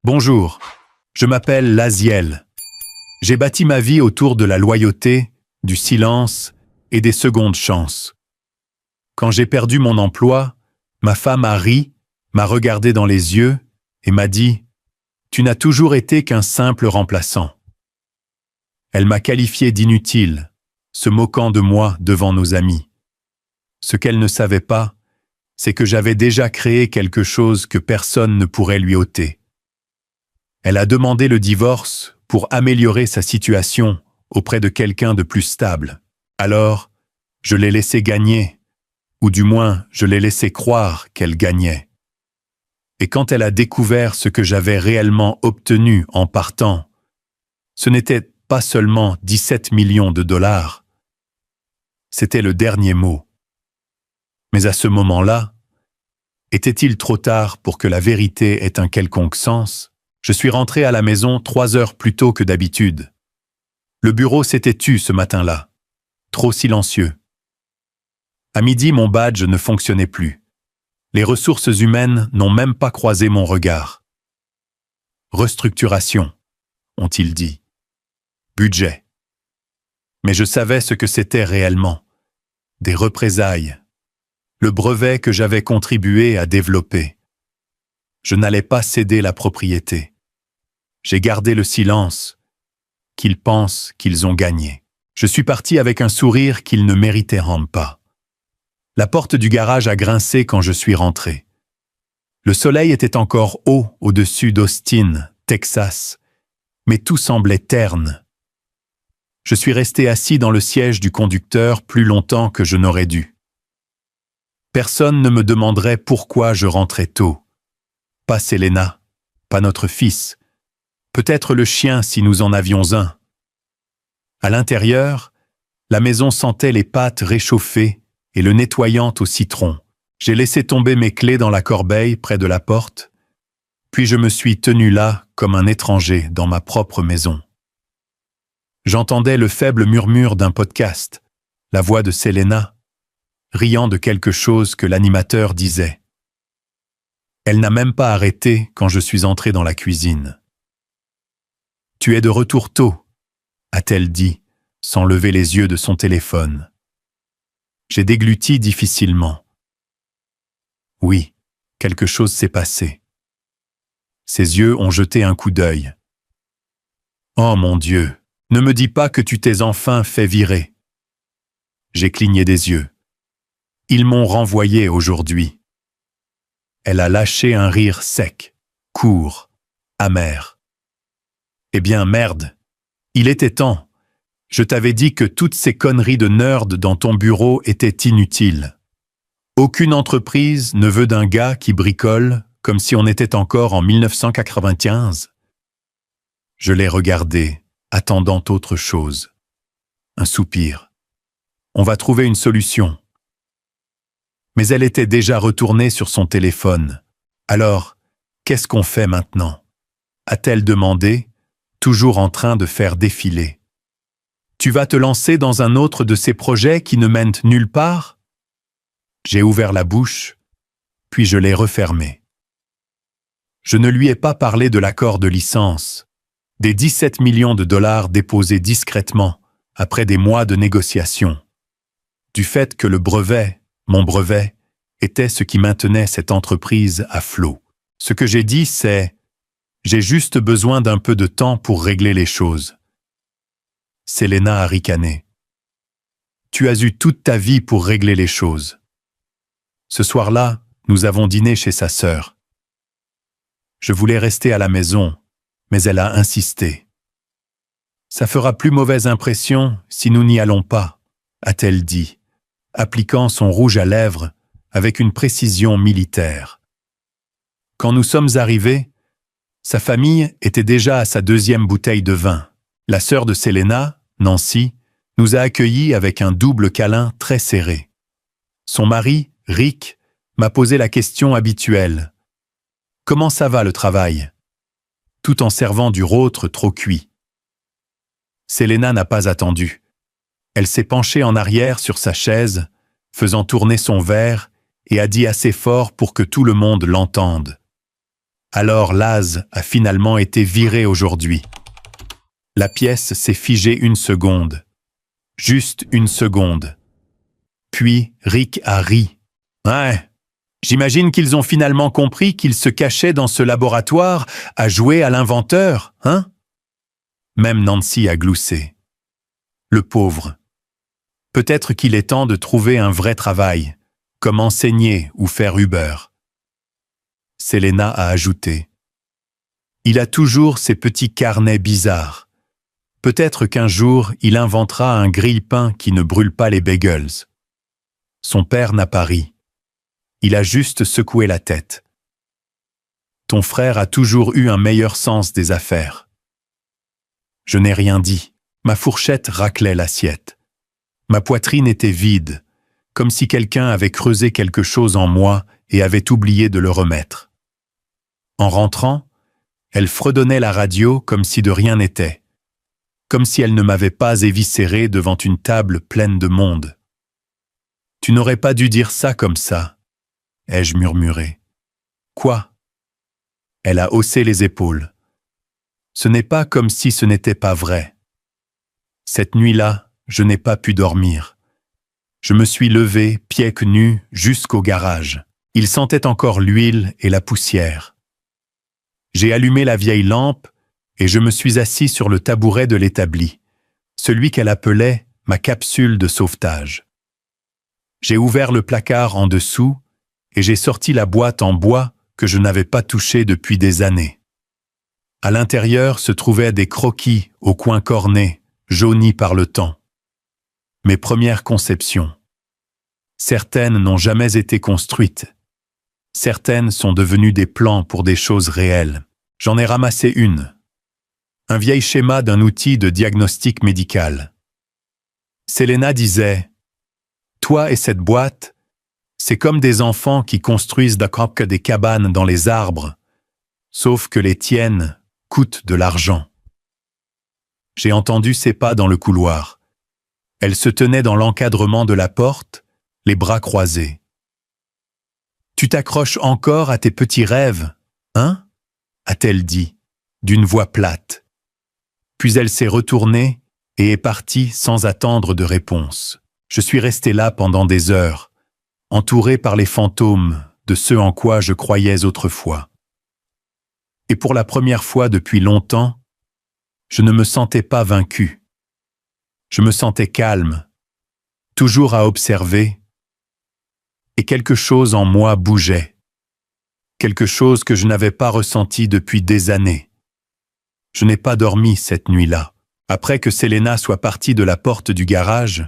Bonjour, je m'appelle Laziel. J'ai bâti ma vie autour de la loyauté, du silence et des secondes chances. Quand j'ai perdu mon emploi, ma femme a ri, m'a regardé dans les yeux et m'a dit « Tu n'as toujours été qu'un simple remplaçant ». Elle m'a qualifié d'inutile, se moquant de moi devant nos amis. Ce qu'elle ne savait pas, c'est que j'avais déjà créé quelque chose que personne ne pourrait lui ôter. Elle a demandé le divorce pour améliorer sa situation auprès de quelqu'un de plus stable. Alors, je l'ai laissé gagner, ou du moins, je l'ai laissé croire qu'elle gagnait. Et quand elle a découvert ce que j'avais réellement obtenu en partant, ce n'était pas seulement 17 millions de dollars. C'était le dernier mot. Mais à ce moment-là, était-il trop tard pour que la vérité ait un quelconque sens ? Je suis rentré à la maison 3 heures plus tôt que d'habitude. Le bureau s'était tu ce matin-là. Trop silencieux. À midi, mon badge ne fonctionnait plus. Les ressources humaines n'ont même pas croisé mon regard. Restructuration, ont-ils dit. Budget. Mais je savais ce que c'était réellement. Des représailles. Le brevet que j'avais contribué à développer. Je n'allais pas céder la propriété. J'ai gardé le silence, qu'ils pensent qu'ils ont gagné. Je suis parti avec un sourire qu'ils ne méritaient pas. La porte du garage a grincé quand je suis rentré. Le soleil était encore haut au-dessus d'Austin, Texas, mais tout semblait terne. Je suis resté assis dans le siège du conducteur plus longtemps que je n'aurais dû. Personne ne me demanderait pourquoi je rentrais tôt. Pas Selena, pas notre fils. Peut-être le chien si nous en avions un. À l'intérieur, la maison sentait les pâtes réchauffées et le nettoyant au citron. J'ai laissé tomber mes clés dans la corbeille près de la porte, puis je me suis tenu là comme un étranger dans ma propre maison. J'entendais le faible murmure d'un podcast, la voix de Selena, riant de quelque chose que l'animateur disait. Elle n'a même pas arrêté quand je suis entré dans la cuisine. « Tu es de retour tôt », a-t-elle dit, sans lever les yeux de son téléphone. J'ai dégluti difficilement. Oui, quelque chose s'est passé. Ses yeux ont jeté un coup d'œil. « Oh mon Dieu, ne me dis pas que tu t'es enfin fait virer. » J'ai cligné des yeux. « Ils m'ont renvoyé aujourd'hui. » Elle a lâché un rire sec, court, amer. Eh bien, merde. Il était temps. Je t'avais dit que toutes ces conneries de nerd dans ton bureau étaient inutiles. Aucune entreprise ne veut d'un gars qui bricole comme si on était encore en 1995. Je l'ai regardé, attendant autre chose. Un soupir. On va trouver une solution. Mais elle était déjà retournée sur son téléphone. Alors, qu'est-ce qu'on fait maintenant ? A-t-elle demandé, toujours en train de faire défiler. Tu vas te lancer dans un autre de ces projets qui ne mènent nulle part ? J'ai ouvert la bouche, puis je l'ai refermée. Je ne lui ai pas parlé de l'accord de licence, des 17 millions de dollars déposés discrètement après des mois de négociations, du fait que le brevet, mon brevet, était ce qui maintenait cette entreprise à flot. Ce que j'ai dit, c'est « J'ai juste besoin d'un peu de temps pour régler les choses. » Selena a ricané. « Tu as eu toute ta vie pour régler les choses. » Ce soir-là, nous avons dîné chez sa sœur. Je voulais rester à la maison, mais elle a insisté. « Ça fera plus mauvaise impression si nous n'y allons pas, » a-t-elle dit, appliquant son rouge à lèvres avec une précision militaire. Quand nous sommes arrivés, sa famille était déjà à sa 2e bouteille de vin. La sœur de Selena, Nancy, nous a accueillis avec un double câlin très serré. Son mari, Rick, m'a posé la question habituelle. « Comment ça va le travail ?» tout en servant du rôtre trop cuit. Selena n'a pas attendu. Elle s'est penchée en arrière sur sa chaise, faisant tourner son verre, et a dit assez fort pour que tout le monde l'entende. Alors Laz a finalement été viré aujourd'hui. La pièce s'est figée une seconde. Juste une seconde. Puis Rick a ri. Ouais, j'imagine qu'ils ont finalement compris qu'ils se cachaient dans ce laboratoire à jouer à l'inventeur, hein? Même Nancy a gloussé. Le pauvre. Peut-être qu'il est temps de trouver un vrai travail, comme enseigner ou faire Uber. Selena a ajouté. Il a toujours ces petits carnets bizarres. Peut-être qu'un jour, il inventera un grille-pain qui ne brûle pas les bagels. Son père n'a pas ri. Il a juste secoué la tête. Ton frère a toujours eu un meilleur sens des affaires. Je n'ai rien dit. Ma fourchette raclait l'assiette. Ma poitrine était vide, comme si quelqu'un avait creusé quelque chose en moi et avait oublié de le remettre. En rentrant, elle fredonnait la radio comme si de rien n'était, comme si elle ne m'avait pas éviscéré devant une table pleine de monde. « Tu n'aurais pas dû dire ça comme ça, » ai-je murmuré. « Quoi ?» Elle a haussé les épaules. Ce n'est pas comme si ce n'était pas vrai. Cette nuit-là, je n'ai pas pu dormir. Je me suis levé, pieds nus, jusqu'au garage. Il sentait encore l'huile et la poussière. J'ai allumé la vieille lampe et je me suis assis sur le tabouret de l'établi, celui qu'elle appelait ma capsule de sauvetage. J'ai ouvert le placard en dessous et j'ai sorti la boîte en bois que je n'avais pas touchée depuis des années. À l'intérieur se trouvaient des croquis aux coins cornés, jaunis par le temps. Mes premières conceptions. Certaines n'ont jamais été construites. Certaines sont devenues des plans pour des choses réelles. J'en ai ramassé une. Un vieil schéma d'un outil de diagnostic médical. Selena disait « Toi et cette boîte, c'est comme des enfants qui construisent des cabanes dans les arbres, sauf que les tiennes coûtent de l'argent. » J'ai entendu ses pas dans le couloir. Elle se tenait dans l'encadrement de la porte, les bras croisés. « Tu t'accroches encore à tes petits rêves, hein ?» a-t-elle dit, d'une voix plate. Puis elle s'est retournée et est partie sans attendre de réponse. Je suis resté là pendant des heures, entouré par les fantômes de ce en quoi je croyais autrefois. Et pour la première fois depuis longtemps, je ne me sentais pas vaincu. Je me sentais calme, toujours à observer, et quelque chose en moi bougeait. Quelque chose que je n'avais pas ressenti depuis des années. Je n'ai pas dormi cette nuit-là. Après que Selena soit partie de la porte du garage,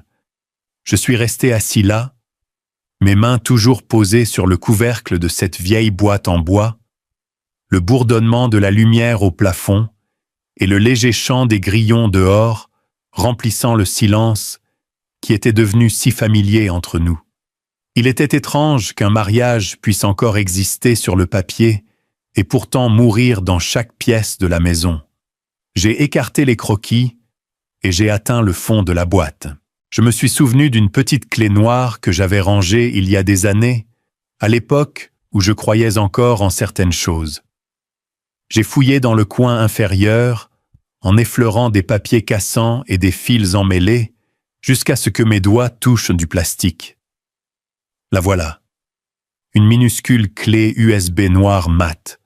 je suis resté assis là, mes mains toujours posées sur le couvercle de cette vieille boîte en bois, le bourdonnement de la lumière au plafond et le léger chant des grillons dehors remplissant le silence qui était devenu si familier entre nous. Il était étrange qu'un mariage puisse encore exister sur le papier et pourtant mourir dans chaque pièce de la maison. J'ai écarté les croquis et j'ai atteint le fond de la boîte. Je me suis souvenu d'une petite clé noire que j'avais rangée il y a des années, à l'époque où je croyais encore en certaines choses. J'ai fouillé dans le coin inférieur, en effleurant des papiers cassants et des fils emmêlés, jusqu'à ce que mes doigts touchent du plastique. La voilà. Une minuscule clé USB noire mat.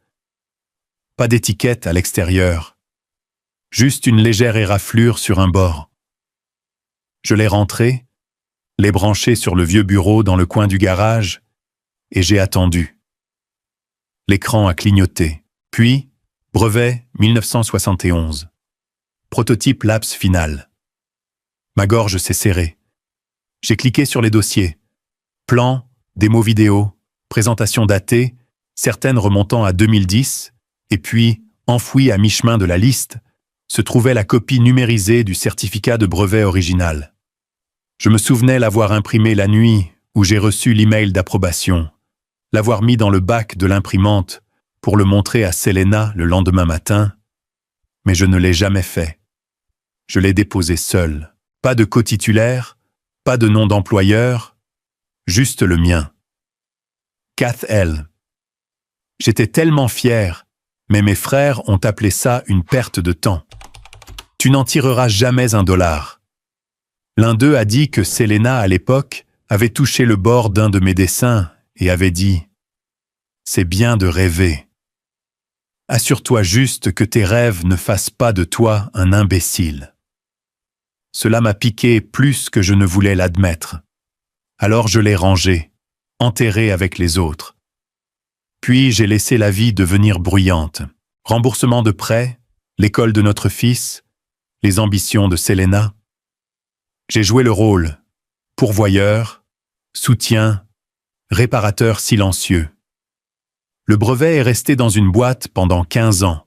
Pas d'étiquette à l'extérieur. Juste une légère éraflure sur un bord. Je l'ai rentrée, l'ai branchée sur le vieux bureau dans le coin du garage, et j'ai attendu. L'écran a clignoté. Puis, brevet 1971. Prototype laps final. Ma gorge s'est serrée. J'ai cliqué sur les dossiers. Plans, démos vidéo, présentations datées, certaines remontant à 2010, et puis, enfouie à mi-chemin de la liste, se trouvait la copie numérisée du certificat de brevet original. Je me souvenais l'avoir imprimé la nuit où j'ai reçu l'email d'approbation, l'avoir mis dans le bac de l'imprimante pour le montrer à Selena le lendemain matin, mais je ne l'ai jamais fait. Je l'ai déposé seul. Pas de cotitulaire, pas de nom d'employeur, juste le mien. Kath L. J'étais tellement fier Mais mes frères ont appelé ça une perte de temps. Tu n'en tireras jamais $1. L'un d'eux a dit que Selena, à l'époque, avait touché le bord d'un de mes dessins et avait dit « C'est bien de rêver. Assure-toi juste que tes rêves ne fassent pas de toi un imbécile. » Cela m'a piqué plus que je ne voulais l'admettre. Alors je l'ai rangé, enterré avec les autres. Puis j'ai laissé la vie devenir bruyante. Remboursement de prêts, l'école de notre fils, les ambitions de Selena. J'ai joué le rôle, pourvoyeur, soutien, réparateur silencieux. Le brevet est resté dans une boîte pendant 15 ans,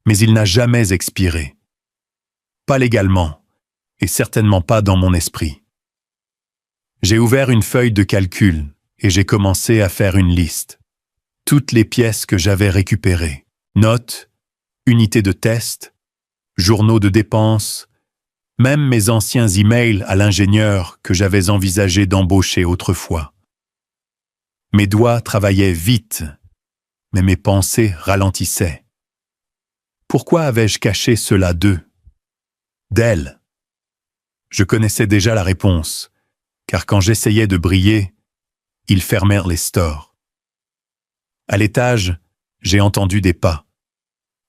mais il n'a jamais expiré. Pas légalement, et certainement pas dans mon esprit. J'ai ouvert une feuille de calcul et j'ai commencé à faire une liste. Toutes les pièces que j'avais récupérées, notes, unités de test, journaux de dépenses, même mes anciens emails à l'ingénieur que j'avais envisagé d'embaucher autrefois. Mes doigts travaillaient vite, mais mes pensées ralentissaient. Pourquoi avais-je caché cela d'eux? D'elle? Je connaissais déjà la réponse, car quand j'essayais de briller, ils fermèrent les stores. À l'étage, j'ai entendu des pas.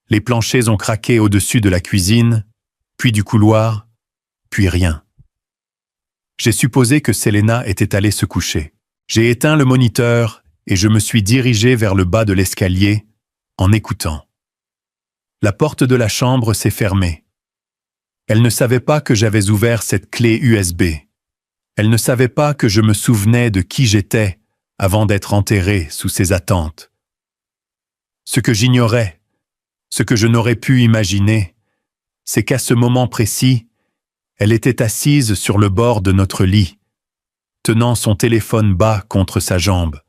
Les planchers ont craqué au-dessus de la cuisine, puis du couloir, puis rien. J'ai supposé que Selena était allée se coucher. J'ai éteint le moniteur et je me suis dirigé vers le bas de l'escalier en écoutant. La porte de la chambre s'est fermée. Elle ne savait pas que j'avais ouvert cette clé USB. Elle ne savait pas que je me souvenais de qui j'étais avant d'être enterré sous ses attentes. Ce que j'ignorais, ce que je n'aurais pu imaginer, c'est qu'à ce moment précis, elle était assise sur le bord de notre lit, tenant son téléphone bas contre sa jambe.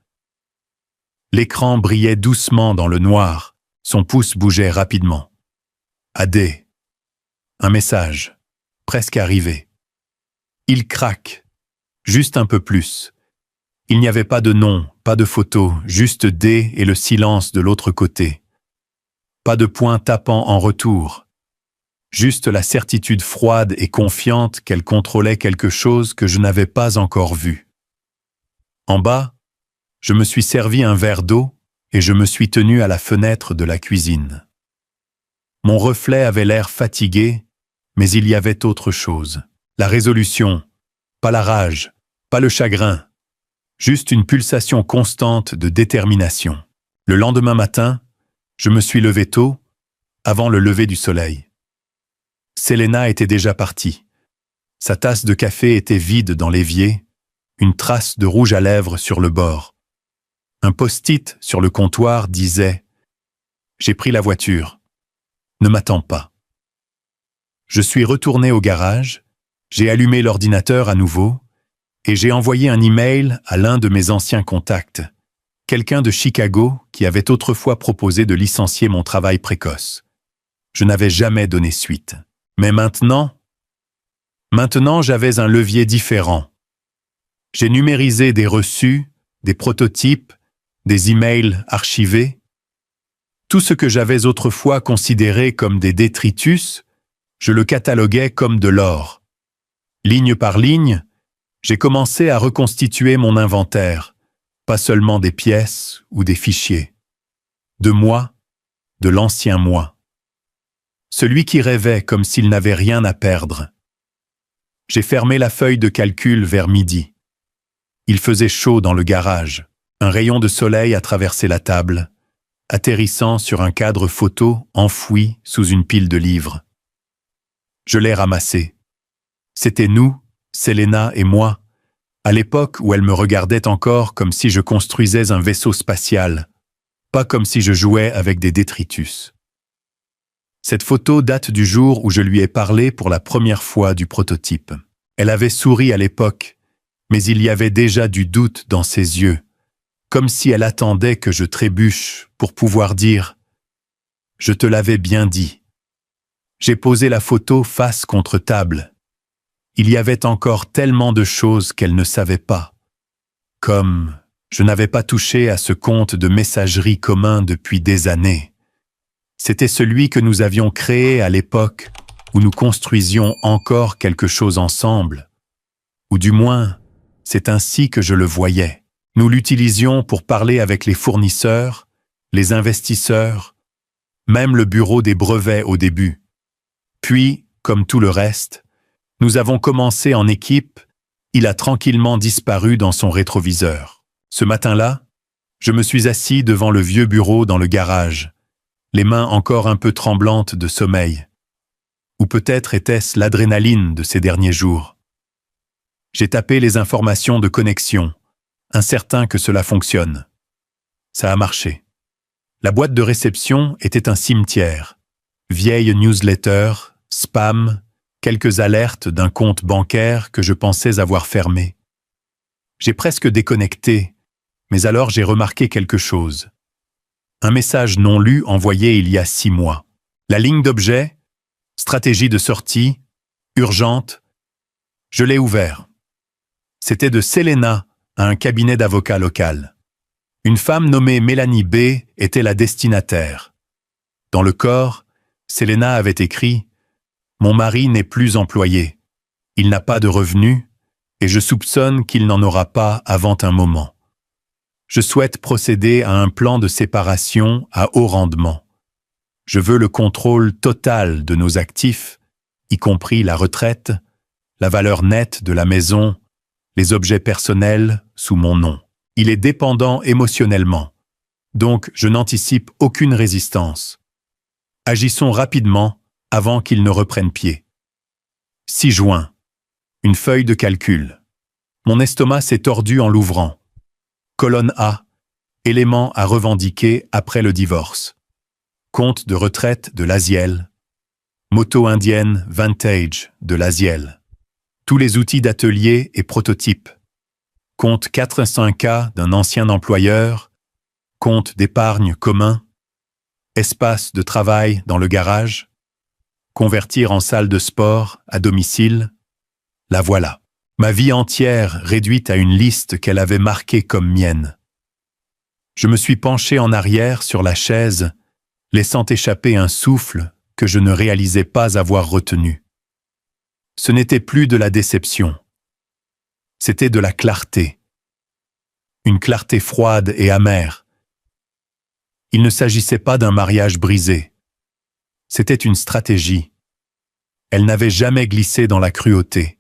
L'écran brillait doucement dans le noir, son pouce bougeait rapidement. AD. Un message, presque arrivé. Il craque, juste un peu plus. Il n'y avait pas de nom, pas de photo, juste D et le silence de l'autre côté. Pas de point tapant en retour. Juste la certitude froide et confiante qu'elle contrôlait quelque chose que je n'avais pas encore vu. En bas, je me suis servi un verre d'eau et je me suis tenu à la fenêtre de la cuisine. Mon reflet avait l'air fatigué, mais il y avait autre chose. La résolution, pas la rage, pas le chagrin, juste une pulsation constante de détermination. Le lendemain matin, je me suis levé tôt, avant le lever du soleil. Selena était déjà partie. Sa tasse de café était vide dans l'évier, une trace de rouge à lèvres sur le bord. Un post-it sur le comptoir disait « J'ai pris la voiture. Ne m'attends pas. » Je suis retourné au garage, j'ai allumé l'ordinateur à nouveau et j'ai envoyé un email à l'un de mes anciens contacts, quelqu'un de Chicago qui avait autrefois proposé de licencier mon travail précoce. Je n'avais jamais donné suite. Mais maintenant, j'avais un levier différent. J'ai numérisé des reçus, des prototypes, des emails archivés. Tout ce que j'avais autrefois considéré comme des détritus, je le cataloguais comme de l'or. Ligne par ligne, j'ai commencé à reconstituer mon inventaire, pas seulement des pièces ou des fichiers. De moi, de l'ancien moi. Celui qui rêvait comme s'il n'avait rien à perdre. J'ai fermé la feuille de calcul vers midi. Il faisait chaud dans le garage. Un rayon de soleil a traversé la table, atterrissant sur un cadre photo enfoui sous une pile de livres. Je l'ai ramassé. C'était nous, Selena et moi, à l'époque où elle me regardait encore comme si je construisais un vaisseau spatial, pas comme si je jouais avec des détritus. Cette photo date du jour où je lui ai parlé pour la première fois du prototype. Elle avait souri à l'époque, mais il y avait déjà du doute dans ses yeux, comme si elle attendait que je trébuche pour pouvoir dire « Je te l'avais bien dit ». J'ai posé la photo face contre table. Il y avait encore tellement de choses qu'elle ne savait pas. Comme je n'avais pas touché à ce compte de messagerie commun depuis des années. C'était celui que nous avions créé à l'époque où nous construisions encore quelque chose ensemble. Ou du moins, c'est ainsi que je le voyais. Nous l'utilisions pour parler avec les fournisseurs, les investisseurs, même le bureau des brevets au début. Puis, comme tout le reste, nous avons commencé en équipe, il a tranquillement disparu dans son rétroviseur. Ce matin-là, je me suis assis devant le vieux bureau dans le garage, les mains encore un peu tremblantes de sommeil. Ou peut-être était-ce l'adrénaline de ces derniers jours. J'ai tapé les informations de connexion, incertain que cela fonctionne. Ça a marché. La boîte de réception était un cimetière. Vieille newsletter, spam, quelques alertes d'un compte bancaire que je pensais avoir fermé. J'ai presque déconnecté, mais alors j'ai remarqué quelque chose. Un message non lu envoyé il y a 6 mois. La ligne d'objet, stratégie de sortie, urgente. Je l'ai ouvert. C'était de Selena à un cabinet d'avocat local. Une femme nommée Mélanie B. était la destinataire. Dans le corps, Selena avait écrit « Mon mari n'est plus employé. Il n'a pas de revenus et je soupçonne qu'il n'en aura pas avant un moment. Je souhaite procéder à un plan de séparation à haut rendement. Je veux le contrôle total de nos actifs, y compris la retraite, la valeur nette de la maison, les objets personnels sous mon nom. Il est dépendant émotionnellement, donc je n'anticipe aucune résistance. Agissons rapidement avant qu'il ne reprenne pied. 6 juin. Une feuille de calcul. Mon estomac s'est tordu en l'ouvrant. Colonne A. Éléments à revendiquer après le divorce. Compte de retraite de l'Asiel. Moto indienne vintage de l'Asiel. Tous les outils d'atelier et prototypes. Compte 405K d'un ancien employeur. Compte d'épargne commun. Espace de travail dans le garage. Convertir en salle de sport à domicile. La voilà. Ma vie entière réduite à une liste qu'elle avait marquée comme mienne. Je me suis penché en arrière sur la chaise, laissant échapper un souffle que je ne réalisais pas avoir retenu. Ce n'était plus de la déception. C'était de la clarté. Une clarté froide et amère. Il ne s'agissait pas d'un mariage brisé. C'était une stratégie. Elle n'avait jamais glissé dans la cruauté.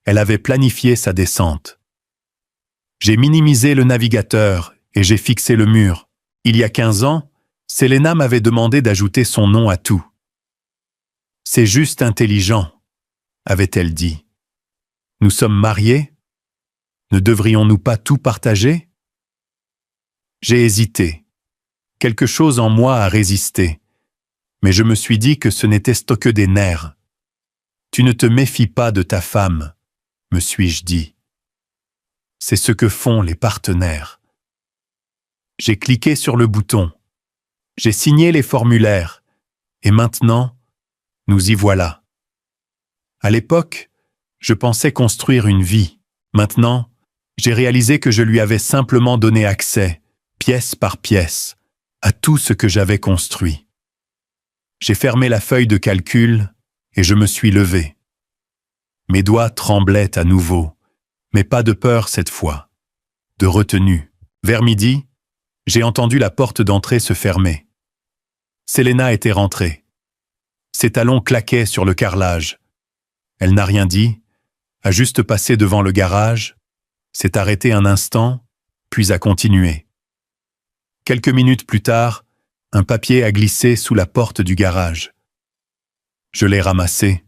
Elle avait planifié sa descente. J'ai minimisé le navigateur et j'ai fixé le mur. Il y a 15 ans, Selena m'avait demandé d'ajouter son nom à tout. « C'est juste intelligent », avait-elle dit. « Nous sommes mariés? Ne devrions-nous pas tout partager ?» J'ai hésité. Quelque chose en moi a résisté. Mais je me suis dit que ce n'était que des nerfs. « Tu ne te méfies pas de ta femme », me suis-je dit. C'est ce que font les partenaires. J'ai cliqué sur le bouton. J'ai signé les formulaires. Et maintenant, nous y voilà. À l'époque, je pensais construire une vie. Maintenant, j'ai réalisé que je lui avais simplement donné accès, pièce par pièce, à tout ce que j'avais construit. J'ai fermé la feuille de calcul et je me suis levé. Mes doigts tremblaient à nouveau, mais pas de peur cette fois, de retenue. Vers midi, j'ai entendu la porte d'entrée se fermer. Selena était rentrée. Ses talons claquaient sur le carrelage. Elle n'a rien dit, a juste passé devant le garage, s'est arrêtée un instant, puis a continué. Quelques minutes plus tard, un papier a glissé sous la porte du garage. Je l'ai ramassé.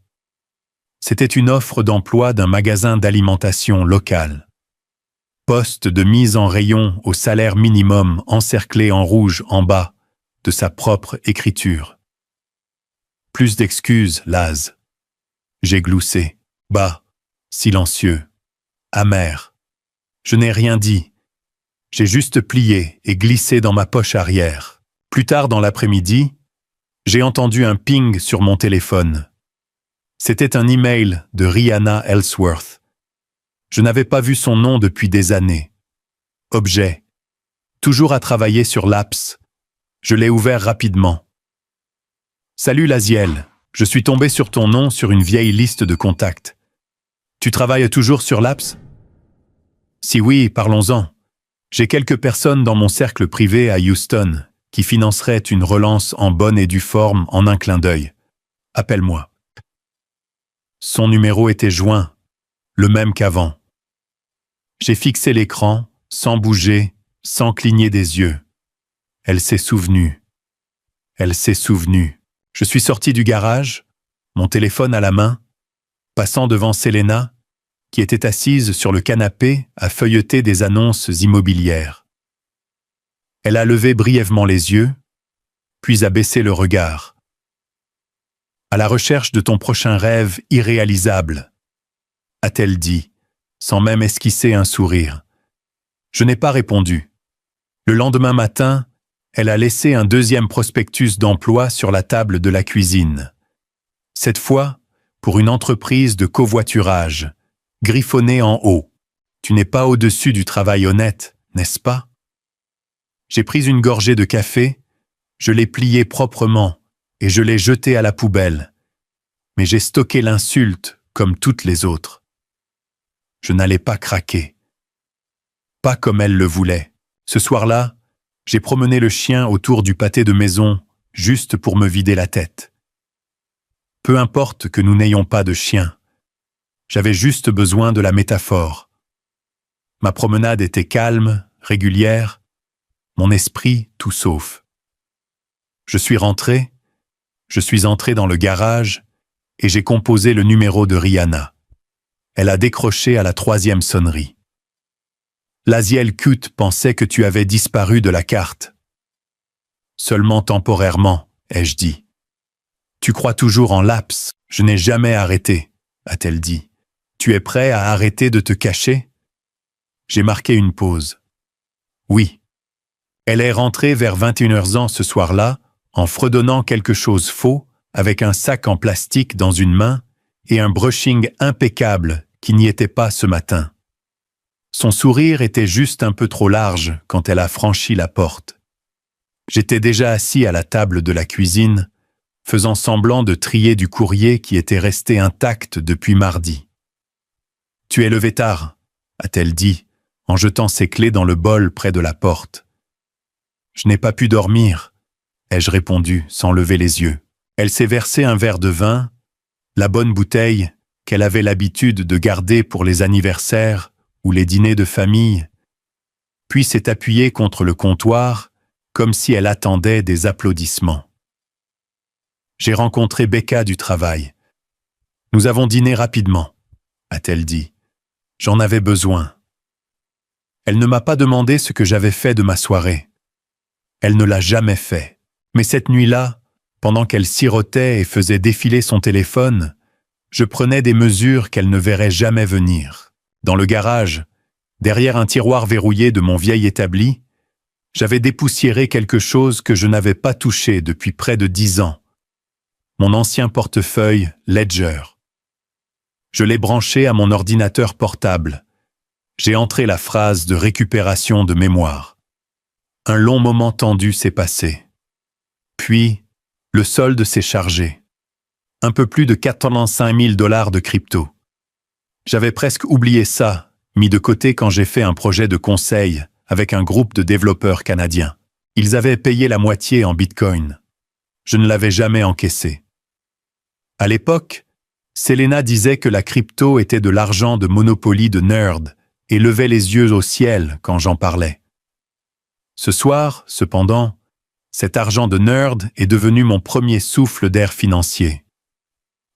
C'était une offre d'emploi d'un magasin d'alimentation local. Poste de mise en rayon au salaire minimum encerclé en rouge en bas de sa propre écriture. Plus d'excuses, Laz. J'ai gloussé, bas, silencieux, amer. Je n'ai rien dit. J'ai juste plié et glissé dans ma poche arrière. Plus tard dans l'après-midi, j'ai entendu un ping sur mon téléphone. C'était un email de Rihanna Ellsworth. Je n'avais pas vu son nom depuis des années. Objet. Toujours à travailler sur l'apps. Je l'ai ouvert rapidement. Salut Laziel, je suis tombé sur ton nom sur une vieille liste de contacts. Tu travailles toujours sur l'Apps? Si oui, parlons-en. J'ai quelques personnes dans mon cercle privé à Houston qui financeraient une relance en bonne et due forme en un clin d'œil. Appelle-moi. Son numéro était joint, le même qu'avant. J'ai fixé l'écran, sans bouger, sans cligner des yeux. Elle s'est souvenue. Elle s'est souvenue. Je suis sorti du garage, mon téléphone à la main, passant devant Selena, qui était assise sur le canapé à feuilleter des annonces immobilières. Elle a levé brièvement les yeux, puis a baissé le regard. À la recherche de ton prochain rêve irréalisable, a-t-elle dit, sans même esquisser un sourire. Je n'ai pas répondu. Le lendemain matin, elle a laissé un deuxième prospectus d'emploi sur la table de la cuisine. Cette fois, pour une entreprise de covoiturage, griffonné en haut. Tu n'es pas au-dessus du travail honnête, n'est-ce pas? J'ai pris une gorgée de café, je l'ai plié proprement et je l'ai jeté à la poubelle. Mais j'ai stocké l'insulte comme toutes les autres. Je n'allais pas craquer. Pas comme elle le voulait. Ce soir-là, j'ai promené le chien autour du pâté de maison, juste pour me vider la tête. Peu importe que nous n'ayons pas de chien. J'avais juste besoin de la métaphore. Ma promenade était calme, régulière, mon esprit tout sauf. Je suis entré dans le garage et j'ai composé le numéro de Rihanna. Elle a décroché à la 3e sonnerie. Laziel Cut pensait que tu avais disparu de la carte. Seulement temporairement, ai-je dit. Tu crois toujours en l'Apps, je n'ai jamais arrêté, a-t-elle dit. Tu es prêt à arrêter de te cacher? J'ai marqué une pause. Oui. Elle est rentrée vers 21h ce soir-là, en fredonnant quelque chose faux, avec un sac en plastique dans une main et un brushing impeccable qui n'y était pas ce matin. Son sourire était juste un peu trop large quand elle a franchi la porte. J'étais déjà assis à la table de la cuisine, faisant semblant de trier du courrier qui était resté intact depuis mardi. « Tu es levé tard », a-t-elle dit, en jetant ses clés dans le bol près de la porte. « Je n'ai pas pu dormir », ai-je répondu sans lever les yeux. Elle s'est versé un verre de vin, la bonne bouteille qu'elle avait l'habitude de garder pour les anniversaires ou les dîners de famille, puis s'est appuyée contre le comptoir comme si elle attendait des applaudissements. J'ai rencontré Becca du travail. Nous avons dîné rapidement, a-t-elle dit. J'en avais besoin. Elle ne m'a pas demandé ce que j'avais fait de ma soirée. Elle ne l'a jamais fait. Mais cette nuit-là, pendant qu'elle sirotait et faisait défiler son téléphone, je prenais des mesures qu'elle ne verrait jamais venir. Dans le garage, derrière un tiroir verrouillé de mon vieil établi, j'avais dépoussiéré quelque chose que je n'avais pas touché depuis près de 10 ans. Mon ancien portefeuille Ledger. Je l'ai branché à mon ordinateur portable. J'ai entré la phrase de récupération de mémoire. Un long moment tendu s'est passé. Puis, le solde s'est chargé. Un peu plus de 85 000 $ de crypto. J'avais presque oublié ça, mis de côté quand j'ai fait un projet de conseil avec un groupe de développeurs canadiens. Ils avaient payé la moitié en Bitcoin. Je ne l'avais jamais encaissé. À l'époque, Selena disait que la crypto était de l'argent de Monopoly de nerd et levait les yeux au ciel quand j'en parlais. Ce soir, cependant, cet argent de nerd est devenu mon premier souffle d'air financier.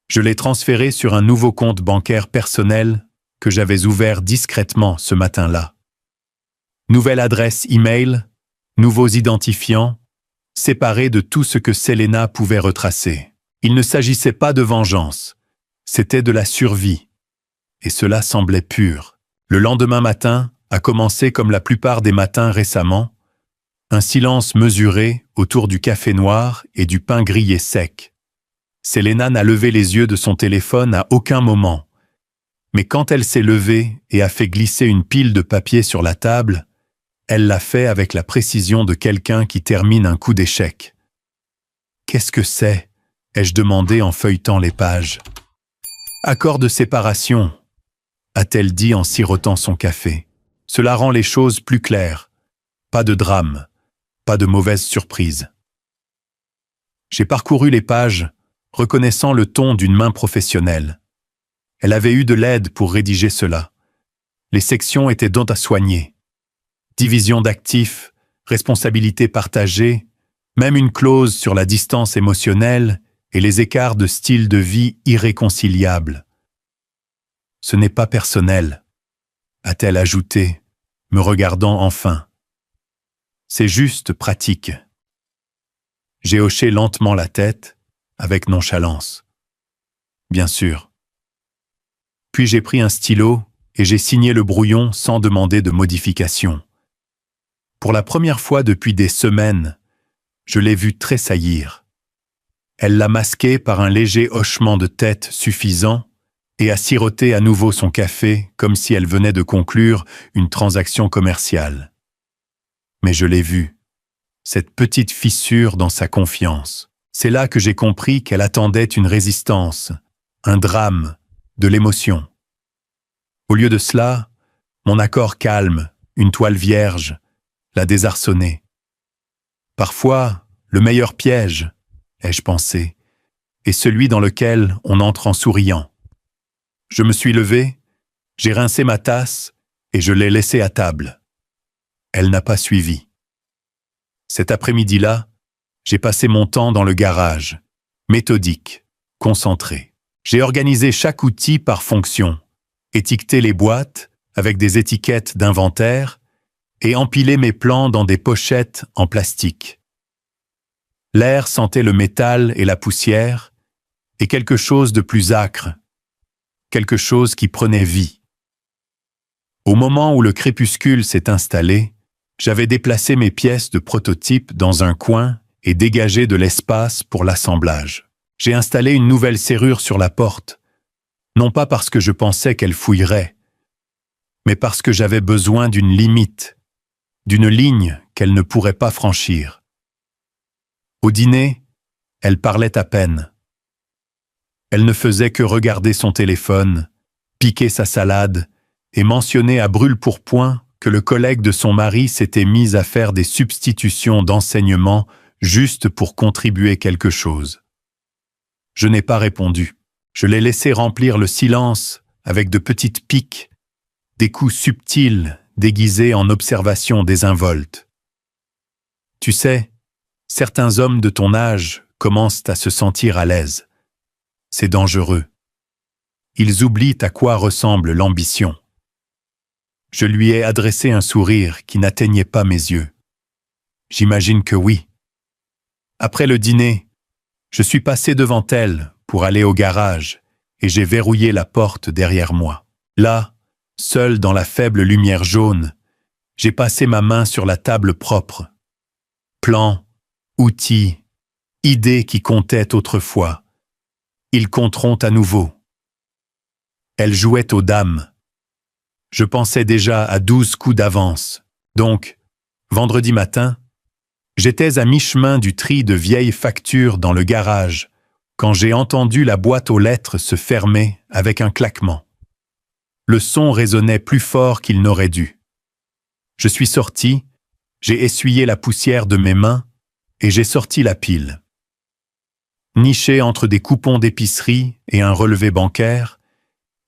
Je l'ai transféré sur un nouveau compte bancaire personnel que j'avais ouvert discrètement ce matin-là. Nouvelle adresse e-mail, nouveaux identifiants, séparés de tout ce que Selena pouvait retracer. Il ne s'agissait pas de vengeance, c'était de la survie. Et cela semblait pur. Le lendemain matin a commencé comme la plupart des matins récemment, un silence mesuré autour du café noir et du pain grillé sec. Selena n'a levé les yeux de son téléphone à aucun moment. Mais quand elle s'est levée et a fait glisser une pile de papier sur la table, elle l'a fait avec la précision de quelqu'un qui termine un coup d'échec. « Qu'est-ce que c'est » ai-je demandé en feuilletant les pages. Accord de séparation, a-t-elle dit en sirotant son café. Cela rend les choses plus claires. Pas de drame, pas de mauvaise surprise. J'ai parcouru les pages, reconnaissant le ton d'une main professionnelle. Elle avait eu de l'aide pour rédiger cela. Les sections étaient donc à soigner. Division d'actifs, responsabilité partagée, même une clause sur la distance émotionnelle et les écarts de style de vie irréconciliables. Ce n'est pas personnel, a-t-elle ajouté, me regardant enfin. C'est juste pratique. J'ai hoché lentement la tête, avec nonchalance. Bien sûr. Puis j'ai pris un stylo et j'ai signé le brouillon sans demander de modification. Pour la première fois depuis des semaines, je l'ai vue tressaillir. Elle l'a masqué par un léger hochement de tête suffisant et a siroté à nouveau son café comme si elle venait de conclure une transaction commerciale. Mais je l'ai vue, cette petite fissure dans sa confiance. C'est là que j'ai compris qu'elle attendait une résistance, un drame, de l'émotion. Au lieu de cela, mon accord calme, une toile vierge, l'a désarçonné. Parfois, le meilleur piège, ai-je pensé, est celui dans lequel on entre en souriant. Je me suis levé, j'ai rincé ma tasse et je l'ai laissée à table. Elle n'a pas suivi. Cet après-midi-là, j'ai passé mon temps dans le garage, méthodique, concentré. J'ai organisé chaque outil par fonction, étiqueté les boîtes avec des étiquettes d'inventaire et empilé mes plans dans des pochettes en plastique. L'air sentait le métal et la poussière, et quelque chose de plus âcre, quelque chose qui prenait vie. Au moment où le crépuscule s'est installé, j'avais déplacé mes pièces de prototype dans un coin et dégagé de l'espace pour l'assemblage. J'ai installé une nouvelle serrure sur la porte, non pas parce que je pensais qu'elle fouillerait, mais parce que j'avais besoin d'une limite, d'une ligne qu'elle ne pourrait pas franchir. Au dîner, elle parlait à peine. Elle ne faisait que regarder son téléphone, piquer sa salade et mentionner à brûle-pourpoint que le collègue de son mari s'était mis à faire des substitutions d'enseignement juste pour contribuer quelque chose. Je n'ai pas répondu. Je l'ai laissé remplir le silence avec de petites piques, des coups subtils déguisés en observations désinvoltes. Tu sais, certains hommes de ton âge commencent à se sentir à l'aise. C'est dangereux. Ils oublient à quoi ressemble l'ambition. Je lui ai adressé un sourire qui n'atteignait pas mes yeux. J'imagine que oui. Après le dîner, je suis passé devant elle pour aller au garage et j'ai verrouillé la porte derrière moi. Là, seul dans la faible lumière jaune, j'ai passé ma main sur la table propre. Plans, outils, idées qui comptaient autrefois. Ils compteront à nouveau. Elle jouait aux dames. Je pensais déjà à 12 coups d'avance. Donc, vendredi matin, j'étais à mi-chemin du tri de vieilles factures dans le garage quand j'ai entendu la boîte aux lettres se fermer avec un claquement. Le son résonnait plus fort qu'il n'aurait dû. Je suis sorti, j'ai essuyé la poussière de mes mains et j'ai sorti la pile. Niché entre des coupons d'épicerie et un relevé bancaire,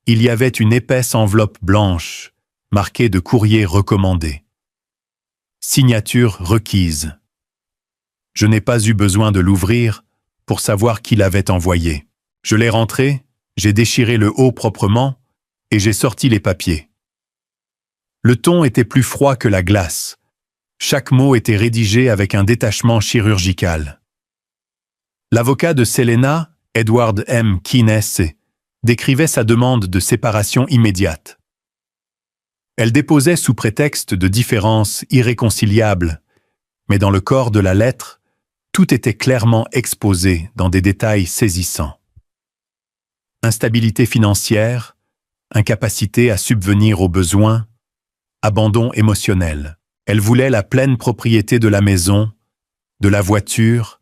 il y avait une épaisse enveloppe blanche, marquée de courrier recommandé. Signature requise. Je n'ai pas eu besoin de l'ouvrir pour savoir qui l'avait envoyé. Je l'ai rentré, j'ai déchiré le haut proprement et j'ai sorti les papiers. Le ton était plus froid que la glace. Chaque mot était rédigé avec un détachement chirurgical. L'avocat de Selena, Edward M. Keynes, décrivait sa demande de séparation immédiate. Elle déposait sous prétexte de différences irréconciliables, mais dans le corps de la lettre, tout était clairement exposé dans des détails saisissants. Instabilité financière, incapacité à subvenir aux besoins, abandon émotionnel. Elle voulait la pleine propriété de la maison, de la voiture,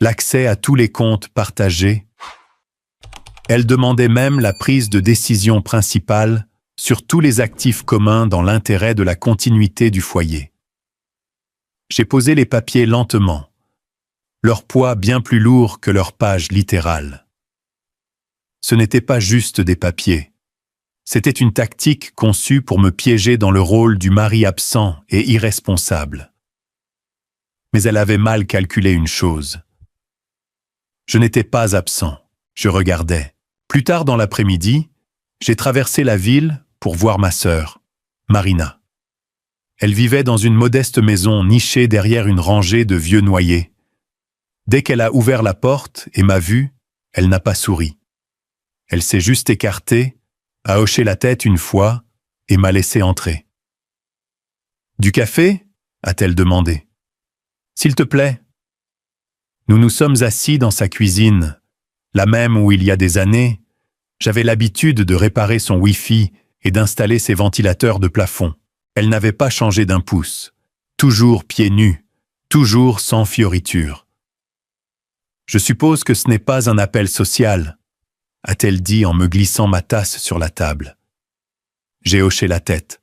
l'accès à tous les comptes partagés. Elle demandait même la prise de décision principale sur tous les actifs communs dans l'intérêt de la continuité du foyer. J'ai posé les papiers lentement, leur poids bien plus lourd que leur page littérale. Ce n'était pas juste des papiers. C'était une tactique conçue pour me piéger dans le rôle du mari absent et irresponsable. Mais elle avait mal calculé une chose. Je n'étais pas absent, je regardais. Plus tard dans l'après-midi, j'ai traversé la ville pour voir ma sœur, Marina. Elle vivait dans une modeste maison nichée derrière une rangée de vieux noyers. Dès qu'elle a ouvert la porte et m'a vu, elle n'a pas souri. Elle s'est juste écartée, a hoché la tête une fois et m'a laissé entrer. « Du café ?» a-t-elle demandé. « S'il te plaît. » Nous nous sommes assis dans sa cuisine, la même où il y a des années, j'avais l'habitude de réparer son Wi-Fi et d'installer ses ventilateurs de plafond. Elle n'avait pas changé d'un pouce, toujours pieds nus, toujours sans fioriture. « Je suppose que ce n'est pas un appel social », a-t-elle dit en me glissant ma tasse sur la table. J'ai hoché la tête.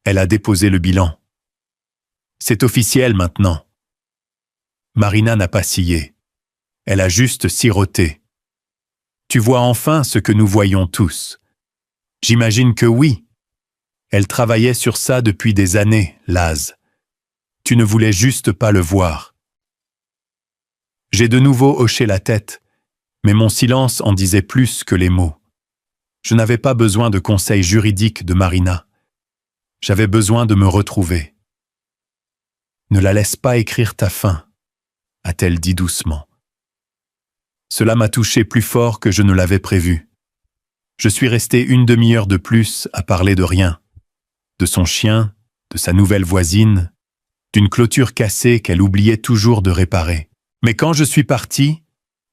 Elle a déposé le bilan. C'est officiel maintenant. Marina n'a pas scié. Elle a juste siroté. Tu vois enfin ce que nous voyons tous. J'imagine que oui. Elle travaillait sur ça depuis des années, Laz. Tu ne voulais juste pas le voir. J'ai de nouveau hoché la tête, mais mon silence en disait plus que les mots. Je n'avais pas besoin de conseils juridiques de Marina. J'avais besoin de me retrouver. « Ne la laisse pas écrire ta fin », a-t-elle dit doucement. Cela m'a touché plus fort que je ne l'avais prévu. Je suis resté une demi-heure de plus à parler de rien. De son chien, de sa nouvelle voisine, d'une clôture cassée qu'elle oubliait toujours de réparer. Mais quand je suis parti,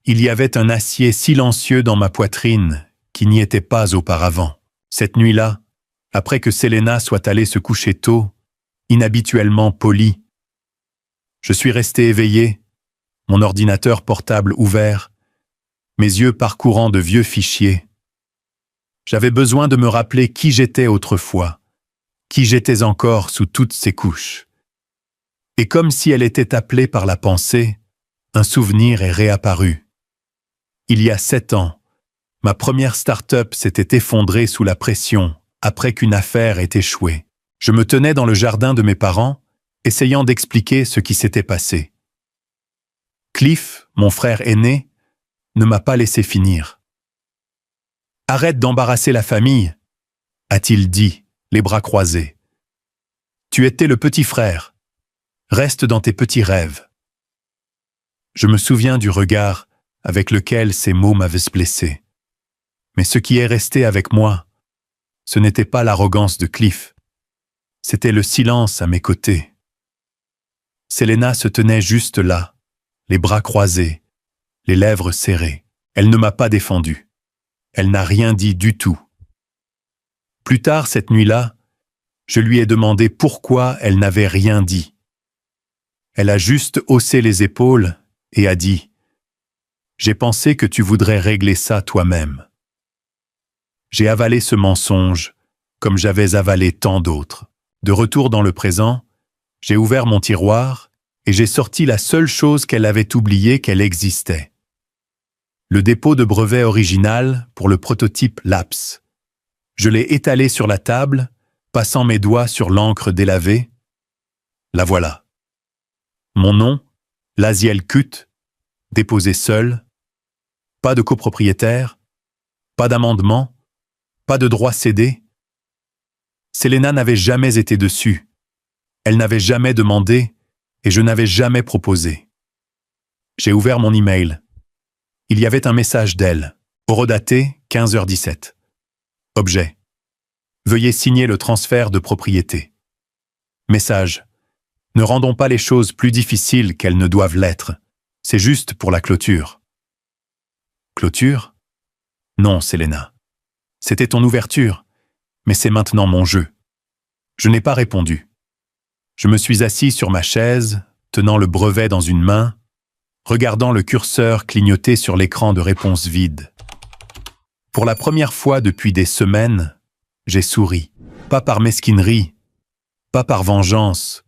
il y avait un acier silencieux dans ma poitrine qui n'y était pas auparavant. Cette nuit-là, après que Selena soit allée se coucher tôt, inhabituellement polie, je suis resté éveillé, mon ordinateur portable ouvert, mes yeux parcourant de vieux fichiers. J'avais besoin de me rappeler qui j'étais autrefois, qui j'étais encore sous toutes ces couches. Et comme si elle était appelée par la pensée, un souvenir est réapparu. Il y a 7 ans, ma première start-up s'était effondrée sous la pression après qu'une affaire ait échoué. Je me tenais dans le jardin de mes parents, essayant d'expliquer ce qui s'était passé. Cliff, mon frère aîné, ne m'a pas laissé finir. « Arrête d'embarrasser la famille », a-t-il dit, les bras croisés. « Tu étais le petit frère. Reste dans tes petits rêves. » Je me souviens du regard avec lequel ces mots m'avaient blessé. Mais ce qui est resté avec moi, ce n'était pas l'arrogance de Cliff. C'était le silence à mes côtés. Selena se tenait juste là, les bras croisés, les lèvres serrées. Elle ne m'a pas défendu. Elle n'a rien dit du tout. Plus tard cette nuit-là, je lui ai demandé pourquoi elle n'avait rien dit. Elle a juste haussé les épaules et a dit « J'ai pensé que tu voudrais régler ça toi-même. » J'ai avalé ce mensonge, comme j'avais avalé tant d'autres. De retour dans le présent, j'ai ouvert mon tiroir et j'ai sorti la seule chose qu'elle avait oubliée qu'elle existait. Le dépôt de brevet original pour le prototype LAPS. Je l'ai étalé sur la table, passant mes doigts sur l'encre délavée. La voilà. Mon nom, Laziel Cut, déposé seul. Pas de copropriétaire, pas d'amendement, pas de droit cédé. Selena n'avait jamais été dessus. Elle n'avait jamais demandé et je n'avais jamais proposé. J'ai ouvert mon email. Il y avait un message d'elle, horodaté 15h17. Objet. Veuillez signer le transfert de propriété. Message. Ne rendons pas les choses plus difficiles qu'elles ne doivent l'être. C'est juste pour la clôture. Clôture? Non, Selena. C'était ton ouverture, mais c'est maintenant mon jeu. Je n'ai pas répondu. Je me suis assis sur ma chaise, tenant le brevet dans une main, regardant le curseur clignoter sur l'écran de réponse vide. Pour la première fois depuis des semaines, j'ai souri. Pas par mesquinerie, pas par vengeance,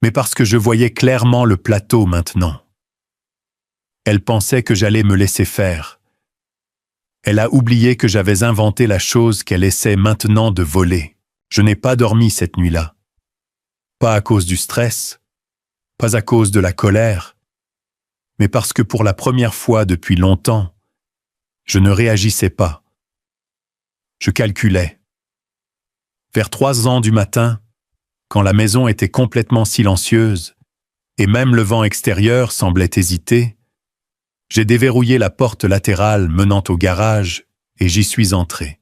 mais parce que je voyais clairement le plateau maintenant. Elle pensait que j'allais me laisser faire. Elle a oublié que j'avais inventé la chose qu'elle essaie maintenant de voler. Je n'ai pas dormi cette nuit-là. Pas à cause du stress, pas à cause de la colère, mais parce que pour la première fois depuis longtemps, je ne réagissais pas. Je calculais. Vers 3 heures du matin, quand la maison était complètement silencieuse, et même le vent extérieur semblait hésiter, j'ai déverrouillé la porte latérale menant au garage et j'y suis entré.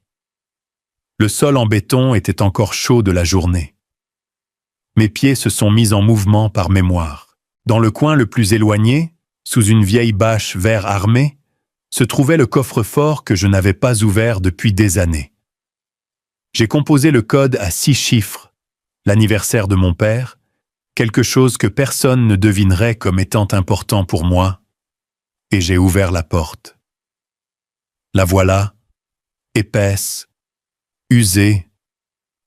Le sol en béton était encore chaud de la journée. Mes pieds se sont mis en mouvement par mémoire. Dans le coin le plus éloigné, sous une vieille bâche vert armé, se trouvait le coffre-fort que je n'avais pas ouvert depuis des années. J'ai composé le code à 6 chiffres, l'anniversaire de mon père, quelque chose que personne ne devinerait comme étant important pour moi, et j'ai ouvert la porte. La voilà, épaisse, usée,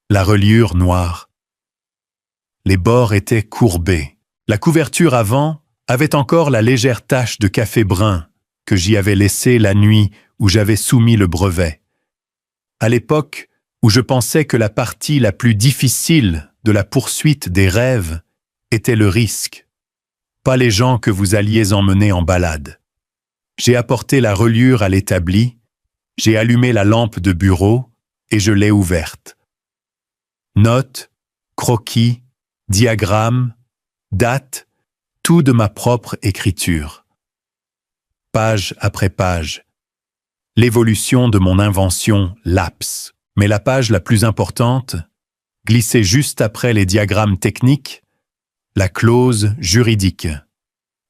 la reliure noire. Les bords étaient courbés. La couverture avant avait encore la légère tache de café brun que j'y avais laissée la nuit où j'avais soumis le brevet. À l'époque où je pensais que la partie la plus difficile de la poursuite des rêves était le risque, pas les gens que vous alliez emmener en balade. J'ai apporté la reliure à l'établi, j'ai allumé la lampe de bureau et je l'ai ouverte. Notes, croquis, diagrammes, dates, tout de ma propre écriture. Page après page. L'évolution de mon invention lapse. Mais la page la plus importante, glissée juste après les diagrammes techniques, la clause juridique.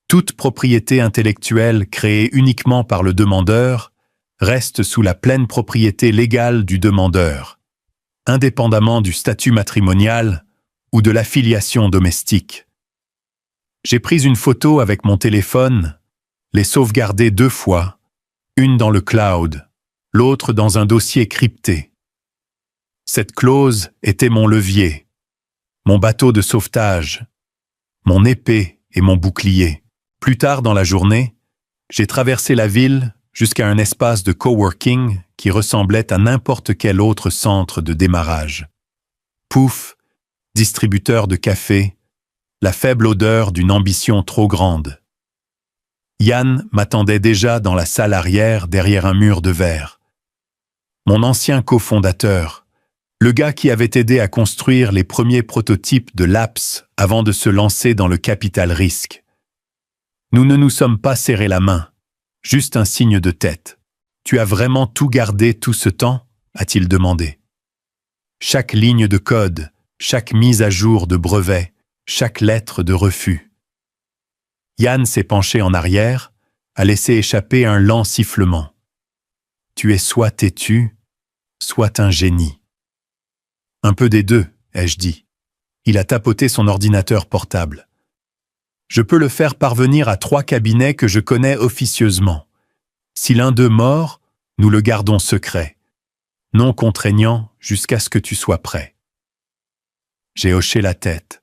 Toute propriété intellectuelle créée uniquement par le demandeur reste sous la pleine propriété légale du demandeur, indépendamment du statut matrimonial ou de l'affiliation domestique. J'ai pris une photo avec mon téléphone, l'ai sauvegardée 2 fois, une dans le cloud, l'autre dans un dossier crypté. Cette clause était mon levier, mon bateau de sauvetage, mon épée et mon bouclier. Plus tard dans la journée, j'ai traversé la ville jusqu'à un espace de coworking qui ressemblait à n'importe quel autre centre de démarrage. Pouf, distributeur de café, la faible odeur d'une ambition trop grande. Yann m'attendait déjà dans la salle arrière derrière un mur de verre. Mon ancien cofondateur, le gars qui avait aidé à construire les premiers prototypes de l'apps avant de se lancer dans le capital risque. Nous ne nous sommes pas serré la main, juste un signe de tête. « Tu as vraiment tout gardé tout ce temps ?» a-t-il demandé. Chaque ligne de code, chaque mise à jour de brevet, chaque lettre de refus. Yann s'est penché en arrière, a laissé échapper un lent sifflement. « Tu es soit têtu, soit un génie. » Un peu des deux, ai-je dit. Il a tapoté son ordinateur portable. Je peux le faire parvenir à 3 cabinets que je connais officieusement. Si l'un d'eux mord, nous le gardons secret, non contraignant jusqu'à ce que tu sois prêt. J'ai hoché la tête.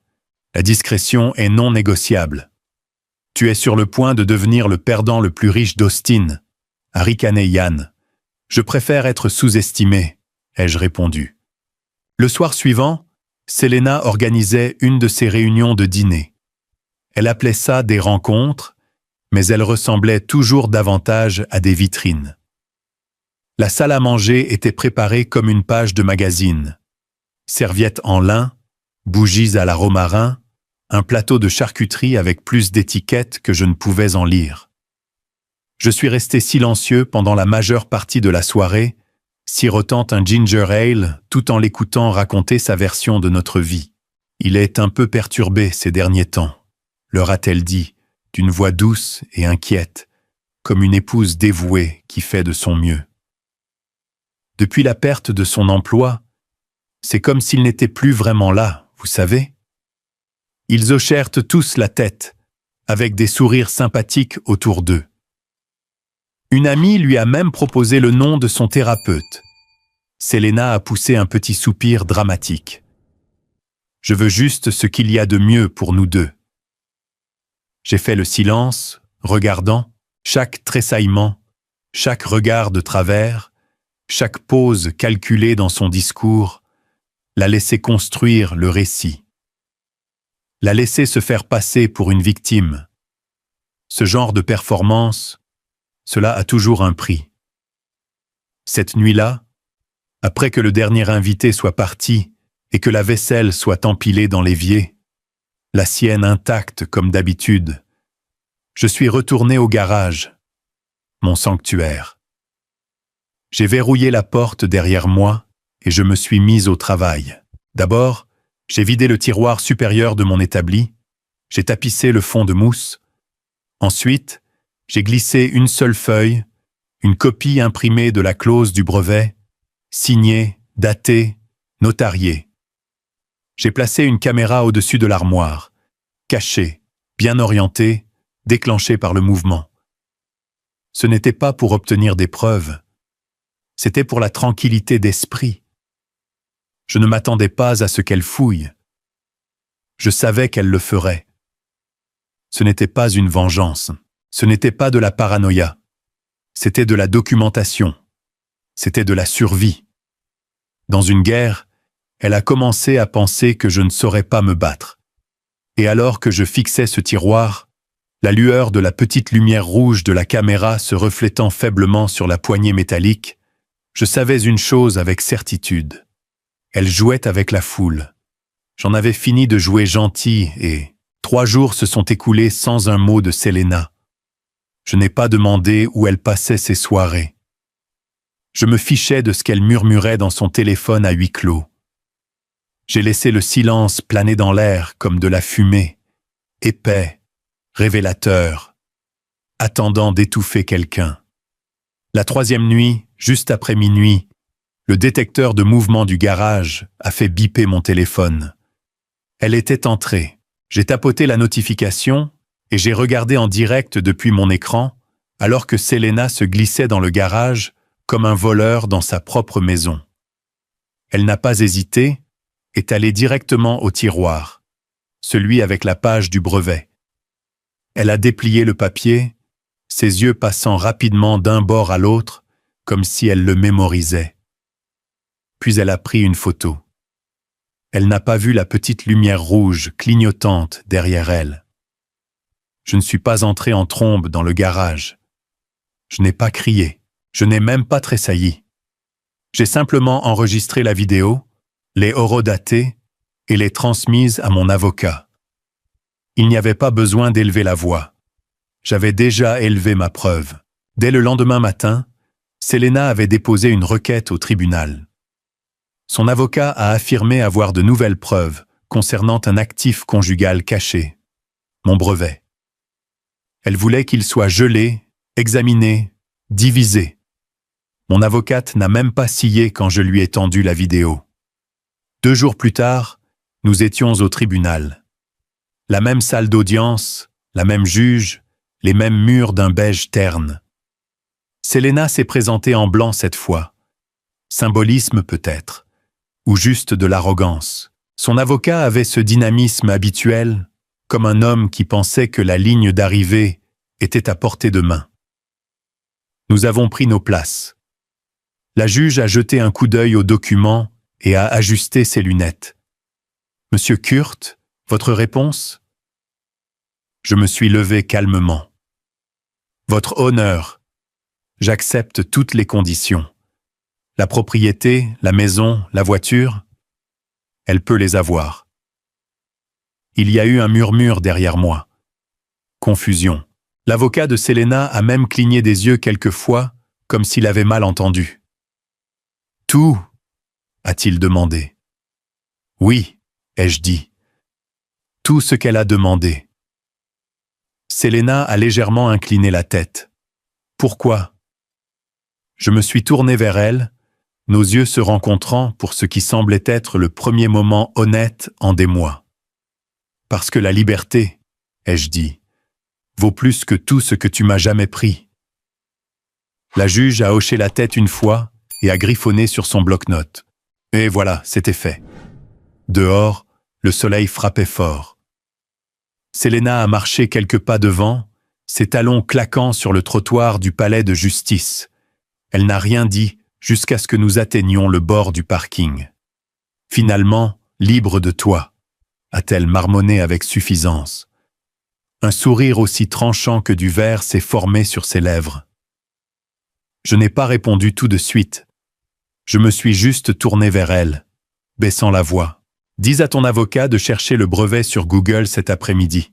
La discrétion est non négociable. Tu es sur le point de devenir le perdant le plus riche d'Austin, a ricané Yann. Je préfère être sous-estimé, ai-je répondu. Le soir suivant, Selena organisait une de ses réunions de dîner. Elle appelait ça des rencontres, mais elles ressemblaient toujours davantage à des vitrines. La salle à manger était préparée comme une page de magazine. Serviettes en lin, bougies à la romarin, un plateau de charcuterie avec plus d'étiquettes que je ne pouvais en lire. Je suis resté silencieux pendant la majeure partie de la soirée, sirotant un ginger ale tout en l'écoutant raconter sa version de notre vie. Il est un peu perturbé ces derniers temps, leur a-t-elle dit, d'une voix douce et inquiète, comme une épouse dévouée qui fait de son mieux. Depuis la perte de son emploi, c'est comme s'il n'était plus vraiment là, vous savez. Ils hochèrent tous la tête, avec des sourires sympathiques autour d'eux. Une amie lui a même proposé le nom de son thérapeute. Selena a poussé un petit soupir dramatique. Je veux juste ce qu'il y a de mieux pour nous deux. J'ai fait le silence, regardant chaque tressaillement, chaque regard de travers, chaque pause calculée dans son discours, la laisser construire le récit. La laisser se faire passer pour une victime. Ce genre de performance, cela a toujours un prix. Cette nuit-là, après que le dernier invité soit parti et que la vaisselle soit empilée dans l'évier, la sienne intacte comme d'habitude, je suis retourné au garage, mon sanctuaire. J'ai verrouillé la porte derrière moi et je me suis mis au travail. D'abord, j'ai vidé le tiroir supérieur de mon établi, j'ai tapissé le fond de mousse. Ensuite, j'ai glissé une seule feuille, une copie imprimée de la clause du brevet, signée, datée, notariée. J'ai placé une caméra au-dessus de l'armoire, cachée, bien orientée, déclenchée par le mouvement. Ce n'était pas pour obtenir des preuves, c'était pour la tranquillité d'esprit. Je ne m'attendais pas à ce qu'elle fouille. Je savais qu'elle le ferait. Ce n'était pas une vengeance, ce n'était pas de la paranoïa, c'était de la documentation, c'était de la survie. Dans une guerre, elle a commencé à penser que je ne saurais pas me battre. Et alors que je fixais ce tiroir, la lueur de la petite lumière rouge de la caméra se reflétant faiblement sur la poignée métallique, je savais une chose avec certitude. Elle jouait avec la foule. J'en avais fini de jouer gentil et 3 jours se sont écoulés sans un mot de Selena. Je n'ai pas demandé où elle passait ses soirées. Je me fichais de ce qu'elle murmurait dans son téléphone à huis clos. J'ai laissé le silence planer dans l'air comme de la fumée, épais, révélateur, attendant d'étouffer quelqu'un. La 3e nuit, juste après minuit, le détecteur de mouvement du garage a fait biper mon téléphone. Elle était entrée. J'ai tapoté la notification et j'ai regardé en direct depuis mon écran alors que Selena se glissait dans le garage comme un voleur dans sa propre maison. Elle n'a pas hésité, est allée directement au tiroir, celui avec la page du brevet. Elle a déplié le papier, ses yeux passant rapidement d'un bord à l'autre, comme si elle le mémorisait. Puis elle a pris une photo. Elle n'a pas vu la petite lumière rouge clignotante derrière elle. Je ne suis pas entré en trombe dans le garage. Je n'ai pas crié, je n'ai même pas tressailli. J'ai simplement enregistré la vidéo, les horodatées et les transmises à mon avocat. Il n'y avait pas besoin d'élever la voix. J'avais déjà élevé ma preuve. Dès le lendemain matin, Selena avait déposé une requête au tribunal. Son avocat a affirmé avoir de nouvelles preuves concernant un actif conjugal caché, mon brevet. Elle voulait qu'il soit gelé, examiné, divisé. Mon avocate n'a même pas scié quand je lui ai tendu la vidéo. 2 jours plus tard, nous étions au tribunal. La même salle d'audience, la même juge, les mêmes murs d'un beige terne. Selena s'est présentée en blanc cette fois. Symbolisme peut-être, ou juste de l'arrogance. Son avocat avait ce dynamisme habituel, comme un homme qui pensait que la ligne d'arrivée était à portée de main. Nous avons pris nos places. La juge a jeté un coup d'œil aux documents et a ajusté ses lunettes. « Monsieur Kurt, votre réponse ?» Je me suis levé calmement. « Votre honneur, j'accepte toutes les conditions. La propriété, la maison, la voiture, elle peut les avoir. » Il y a eu un murmure derrière moi. Confusion. L'avocat de Selena a même cligné des yeux quelquefois, comme s'il avait mal entendu. « Tout ?» a-t-il demandé. « Oui », ai-je dit. « Tout ce qu'elle a demandé. » Selena a légèrement incliné la tête. « Pourquoi ?» Je me suis tourné vers elle, nos yeux se rencontrant pour ce qui semblait être le premier moment honnête en des mois. « Parce que la liberté, ai-je dit, vaut plus que tout ce que tu m'as jamais pris. La juge a hoché la tête une fois et a griffonné sur son bloc-notes. Et voilà, c'était fait. Dehors, le soleil frappait fort. Selena a marché quelques pas devant, ses talons claquant sur le trottoir du palais de justice. Elle n'a rien dit jusqu'à ce que nous atteignions le bord du parking. Finalement, libre de toi, a-t-elle marmonné avec suffisance. Un sourire aussi tranchant que du verre s'est formé sur ses lèvres. Je n'ai pas répondu tout de suite. Je me suis juste tourné vers elle, baissant la voix. Dis à ton avocat de chercher le brevet sur Google cet après-midi.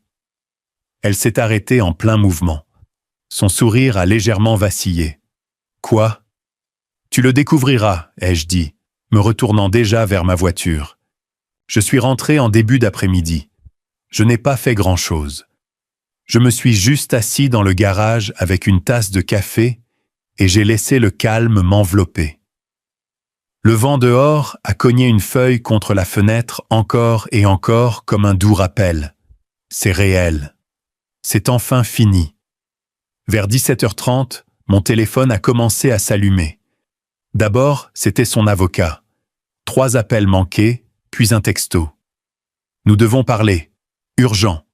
Elle s'est arrêtée en plein mouvement. Son sourire a légèrement vacillé. Quoi? Tu le découvriras, ai-je dit, me retournant déjà vers ma voiture. Je suis rentré en début d'après-midi. Je n'ai pas fait grand-chose. Je me suis juste assis dans le garage avec une tasse de café et j'ai laissé le calme m'envelopper. Le vent dehors a cogné une feuille contre la fenêtre encore et encore comme un doux rappel. C'est réel. C'est enfin fini. Vers 17h30, mon téléphone a commencé à s'allumer. D'abord, c'était son avocat. 3 appels manqués, puis un texto. Nous devons parler. Urgent.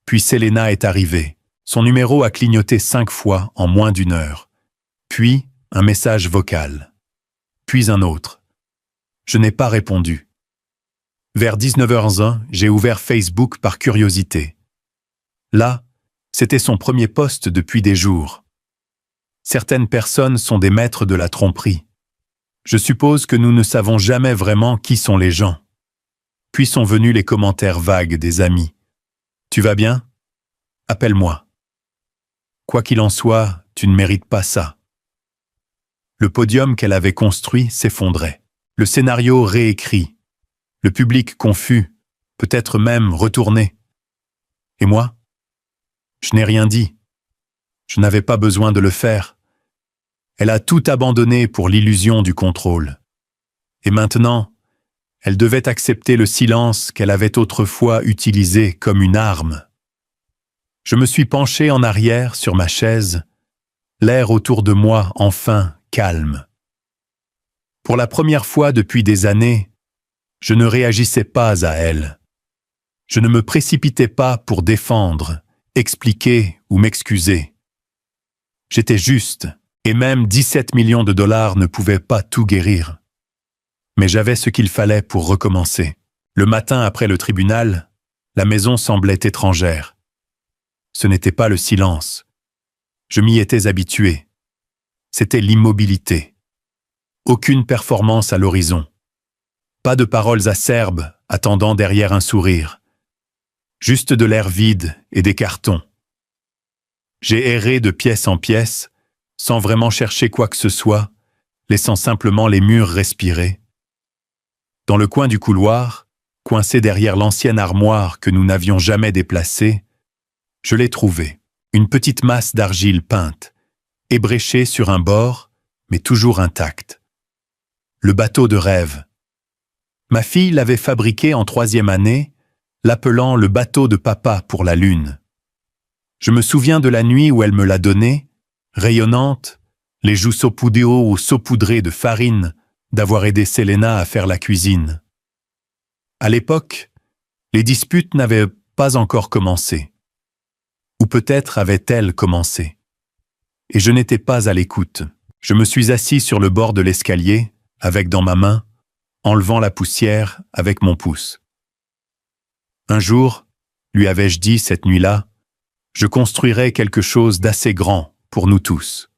Puis Selena est arrivée. Son numéro a clignoté 5 fois en moins d'1 heure. Puis, un message vocal. Puis un autre. Je n'ai pas répondu. Vers 19h01, j'ai ouvert Facebook par curiosité. Là, c'était son premier post depuis des jours. Certaines personnes sont des maîtres de la tromperie. Je suppose que nous ne savons jamais vraiment qui sont les gens. Puis sont venus les commentaires vagues des amis. Tu vas bien? Appelle-moi. Quoi qu'il en soit, tu ne mérites pas ça. Le podium qu'elle avait construit s'effondrait. Le scénario réécrit. Le public confus, peut-être même retourné. Et moi? Je n'ai rien dit. Je n'avais pas besoin de le faire. Elle a tout abandonné pour l'illusion du contrôle. Et maintenant, elle devait accepter le silence qu'elle avait autrefois utilisé comme une arme. Je me suis penché en arrière sur ma chaise, l'air autour de moi enfin calme. Pour la première fois depuis des années, je ne réagissais pas à elle. Je ne me précipitais pas pour défendre, expliquer ou m'excuser. J'étais juste, et même 17 millions de dollars ne pouvaient pas tout guérir. Mais j'avais ce qu'il fallait pour recommencer. Le matin après le tribunal, la maison semblait étrangère. Ce n'était pas le silence. Je m'y étais habitué. C'était l'immobilité. Aucune performance à l'horizon. Pas de paroles acerbes attendant derrière un sourire. Juste de l'air vide et des cartons. J'ai erré de pièce en pièce, sans vraiment chercher quoi que ce soit, laissant simplement les murs respirer. Dans le coin du couloir, coincé derrière l'ancienne armoire que nous n'avions jamais déplacée, je l'ai trouvée, une petite masse d'argile peinte, ébréchée sur un bord, mais toujours intacte. Le bateau de rêve. Ma fille l'avait fabriqué en 3e année, l'appelant le bateau de papa pour la lune. Je me souviens de la nuit où elle me l'a donné, rayonnante, les joues saupoudrées de farine, d'avoir aidé Selena à faire la cuisine. À l'époque, les disputes n'avaient pas encore commencé. Ou peut-être avaient-elles commencé. Et je n'étais pas à l'écoute. Je me suis assis sur le bord de l'escalier, avec dans ma main, enlevant la poussière avec mon pouce. Un jour, lui avais-je dit cette nuit-là, je construirais quelque chose d'assez grand pour nous tous.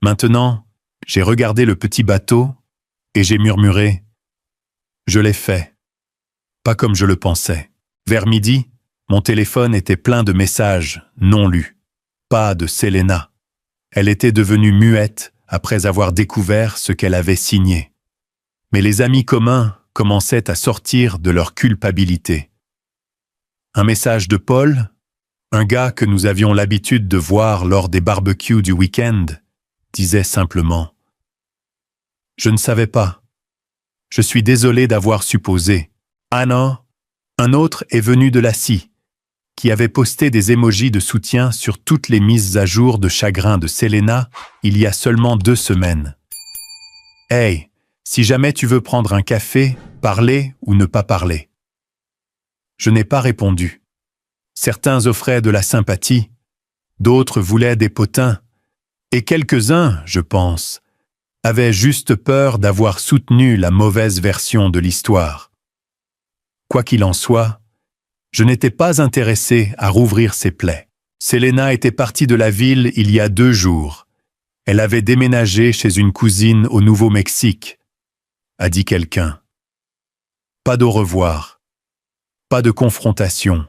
Maintenant, j'ai regardé le petit bateau et j'ai murmuré « Je l'ai fait ». Pas comme je le pensais. Vers midi, mon téléphone était plein de messages non lus. Pas de Selena. Elle était devenue muette après avoir découvert ce qu'elle avait signé. Mais les amis communs commençaient à sortir de leur culpabilité. Un message de Paul, un gars que nous avions l'habitude de voir lors des barbecues du week-end, disait simplement « Je ne savais pas. Je suis désolé d'avoir supposé. Ah non, un autre est venu de la scie. qui avait posté des émojis de soutien sur toutes les mises à jour de chagrin de Selena il y a seulement 2 semaines. « Hey, si jamais tu veux prendre un café, parler ou ne pas parler. » Je n'ai pas répondu. Certains offraient de la sympathie, d'autres voulaient des potins, et quelques-uns, je pense, avaient juste peur d'avoir soutenu la mauvaise version de l'histoire. Quoi qu'il en soit, je n'étais pas intéressé à rouvrir ses plaies. Selena était partie de la ville il y a 2 jours. Elle avait déménagé chez une cousine au Nouveau-Mexique, a dit quelqu'un. Pas d'au revoir, pas de confrontation.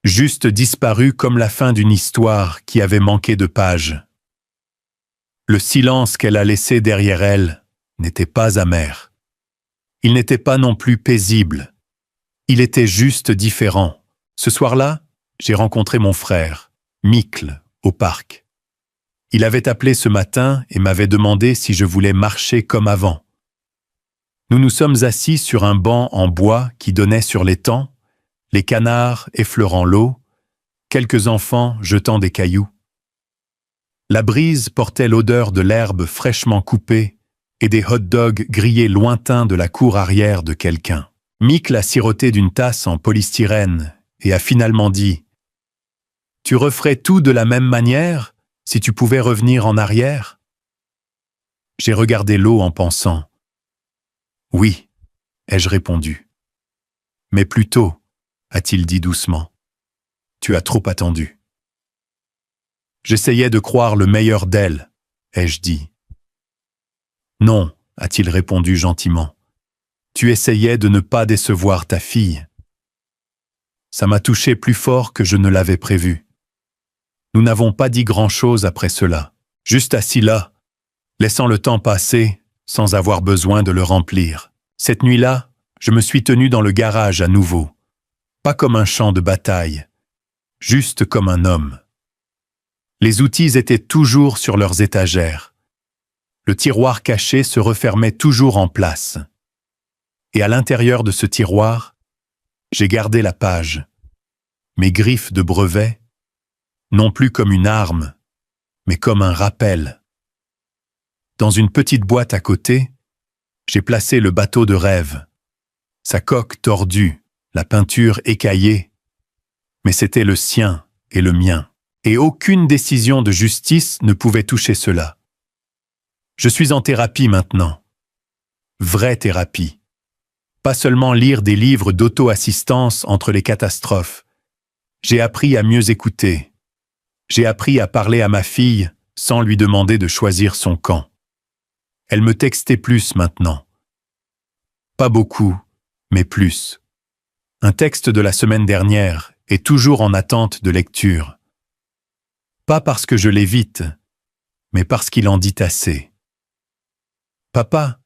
Juste disparue comme la fin d'une histoire qui avait manqué de pages. Le silence qu'elle a laissé derrière elle n'était pas amer. Il n'était pas non plus paisible. Il était juste différent. Ce soir-là, j'ai rencontré mon frère, Mikl, au parc. Il avait appelé ce matin et m'avait demandé si je voulais marcher comme avant. Nous nous sommes assis sur un banc en bois qui donnait sur l'étang, les canards effleurant l'eau, quelques enfants jetant des cailloux. La brise portait l'odeur de l'herbe fraîchement coupée et des hot-dogs grillés lointains de la cour arrière de quelqu'un. Mikl a siroté d'une tasse en polystyrène et a finalement dit « Tu referais tout de la même manière si tu pouvais revenir en arrière ?» J'ai regardé l'eau en pensant « Oui », ai-je répondu. « Mais plutôt, » a-t-il dit doucement, « tu as trop attendu. » J'essayais de croire le meilleur d'elle, ai-je dit. « Non, » a-t-il répondu gentiment. « Tu essayais de ne pas décevoir ta fille. » Ça m'a touché plus fort que je ne l'avais prévu. Nous n'avons pas dit grand-chose après cela, juste assis là, laissant le temps passer sans avoir besoin de le remplir. Cette nuit-là, je me suis tenu dans le garage à nouveau, pas comme un champ de bataille, juste comme un homme. Les outils étaient toujours sur leurs étagères. Le tiroir caché se refermait toujours en place. Et à l'intérieur de ce tiroir, j'ai gardé la page, mes griffes de brevet, non plus comme une arme, mais comme un rappel. Dans une petite boîte à côté, j'ai placé le bateau de rêve, sa coque tordue, la peinture écaillée, mais c'était le sien et le mien. Et aucune décision de justice ne pouvait toucher cela. Je suis en thérapie maintenant. Vraie thérapie. Pas seulement lire des livres d'auto-assistance entre les catastrophes. J'ai appris à mieux écouter. J'ai appris à parler à ma fille sans lui demander de choisir son camp. Elle me textait plus maintenant. Pas beaucoup, mais plus. Un texte de la semaine dernière est toujours en attente de lecture. Pas parce que je l'évite, mais parce qu'il en dit assez. Papa,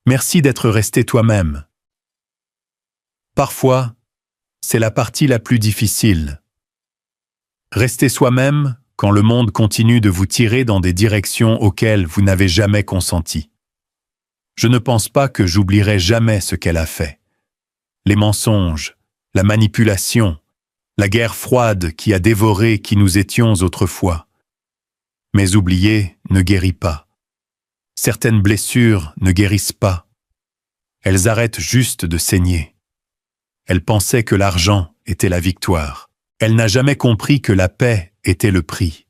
merci d'être resté toi-même. Parfois, c'est la partie la plus difficile. Rester soi-même quand le monde continue de vous tirer dans des directions auxquelles vous n'avez jamais consenti. Je ne pense pas que j'oublierai jamais ce qu'elle a fait. Les mensonges, la manipulation, la guerre froide qui a dévoré qui nous étions autrefois. Mais oublier ne guérit pas. Certaines blessures ne guérissent pas. Elles arrêtent juste de saigner. Elle pensait que l'argent était la victoire. Elle n'a jamais compris que la paix était le prix.